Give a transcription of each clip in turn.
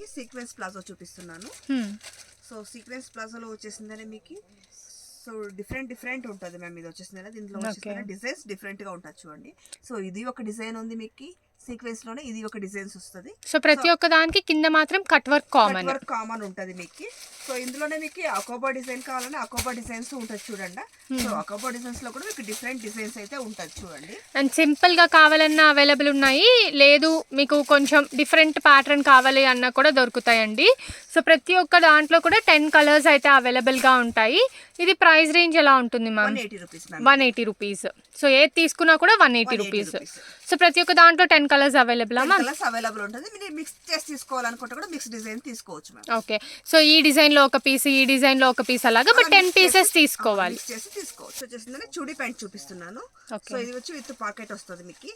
మీకు sequence palazzo చూపిస్తున్నాను. So sequence ప్లాజోలో వచ్చేసిందని మీకు సో డిఫరెంట్ ఉంటుంది మ్యామ్. ఇది వచ్చేసింది దీంట్లో వచ్చేసింది డిజైన్స్ డిఫరెంట్ గా ఉంటుంది చూడండి. సో ఇది ఒక డిజైన్ ఉంది మీకు సీక్వెన్స్ లోనే, ఇది ఒక డిజైన్స్ వస్తుంది. సో ప్రతి ఒక్క దానికి కింద మాత్రం కట్ వర్క్ కామన్ ఉంటుంది మీకు. సో ఇందులోనే మీకు అకోబా డిజైన్ కావాలంటే అకోబా డిజైన్స్ ఉంటుంది చూడండి. సో అకోబా డిజైన్స్ లో కూడా మీకు డిఫరెంట్ డిజైన్స్ అయితే ఉంటుంది చూడండి. అండ్ సింపుల్ గా కావాలన్నా అవైలబుల్ ఉన్నాయి, లేదు మీకు కొంచెం డిఫరెంట్ ప్యాటర్న్ కావాలి అన్నా కూడా దొరుకుతాయండి. సో ప్రతి ఒక్క దాంట్లో కూడా 10 కలర్స్ అయితే అవైలబుల్ గా ఉంటాయి. ఇది ప్రైస్ రేంజ్ ఎలా ఉంటుంది మ్యామ్? 180 రూపీస్. సో ఏది తీసుకున్నా కూడా 180 రూపీస్. సో ప్రతి ఒక్క దాంట్లో 10 కలర్స్ అవైలబుల్ ఉంటుంది. మీరు మిక్స్ చేసి తీసుకోవాలనుకుంటే కూడా మిక్స్ డిజైన్ తీసుకోవచ్చు మ్యామ్. ఓకే. సో ఈ డిజైన్ లో ఒక పీస్, ఈ డిజైన్ లో ఒక పీస్ అలాగా, బట్ 10 పీసెస్ తీసుకోవాలి. తీసుకోవచ్చు. వచ్చేసిందని చుడీ ప్యాంట్ చూపిస్తున్నాను. సో ఇది వచ్చి విత్ పాకెట్ వస్తుంది మీకు.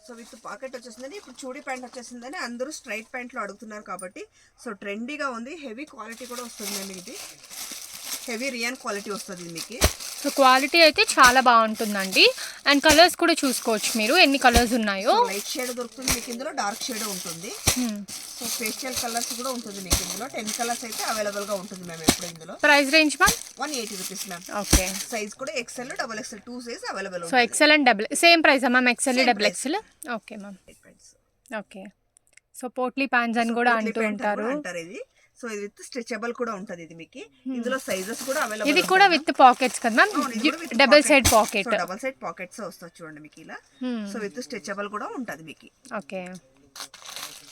సో విత్ పాకెట్ వచ్చేసిందని ఇప్పుడు చూడీ ప్యాంట్ వచ్చేసిందని అందరూ స్ట్రైట్ ప్యాంట్లో అడుగుతున్నారు కాబట్టి సో ట్రెండీగా ఉంది. హెవీ క్వాలిటీ కూడా వస్తుంది అండి. ఇది హెవీ రియాన్ క్వాలిటీ వస్తుంది మీకు. సో క్వాలిటీ అయితే చాలా బాగుంటుందండి. అండ్ కలర్స్ కూడా చూసుకోవచ్చు మీరు ఎన్ని కలర్స్ ఉన్నాయో. లైట్ షేడ్ దొరుకుతుంది మీకు, ఇందులో డార్క్ షేడ్ ఉంటుంది. సో ఫేషియల్ కలర్స్ కూడా ఉంటుంది మీకు ఇందులో. 10 కలర్స్ అయితే అవైలబుల్ గా ఉంటుంది మ్యామ్. ఇప్పుడు ఇందులో price range ma'am 180 rupees ma'am. Okay. Size కూడా XL, XXL 2 size available. So XL and double same price ma'am? XL double XL. Okay ma'am. Okay. So potli pants అని కూడా అంటూ ఉంటారు. ఇది సో ఇది విత్ స్ట్రెచబుల్ కూడా ఉంటది. ఇది మీకు ఇందులో సైజెస్ కూడా అవైలబుల్. ఇది కూడా విత్ పాకెట్స్ కదా ma'am? Double side pocket. Double side pockets వస్తాయి చూడండి మీకు ఇలా. సో విత్ స్ట్రెచబుల్ కూడా ఉంటది మీకు. ఓకే.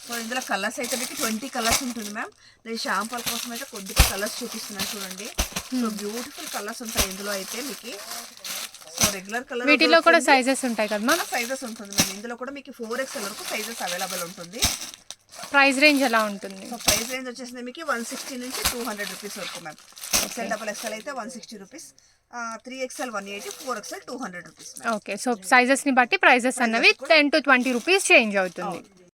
సో ఇందులో కలర్స్ అయితే మీకు 20 కలర్స్ ఉంటుంది మ్యామ్. నేను షాంపూల కోసం అయితే కొద్దిగా కలర్స్ చూపిస్తున్నాను చూడండి. సో బ్యూటిఫుల్ కలర్స్ ఉంటాయి ఇందులో అయితే మీకు. సో రెగ్యులర్ కలర్ వీటిలో కూడా సైజెస్ ఉంటాయి కదా మ్యామ్? సైజెస్ ఉంటుంది మ్యామ్. ఇందులో కూడా మీకు 4XL వరకు సైజెస్ అవైలబుల్ ఉంటుంది. ప్రైస్ రేంజ్ ఎలా ఉంటుంది? సో ప్రైస్ రేంజ్ వచ్చేసింది మీకు 160 నుంచి 200 రూపీస్ వరకు మ్యామ్. XL XXL అయితే 160 rupees, 3XL 180, 4XL 200 rupees. Okay. So sizes ని బట్టి ప్రైజెస్ అన్నవి 10 to 20 రూపీస్ చేంజ్ అవుతుంది.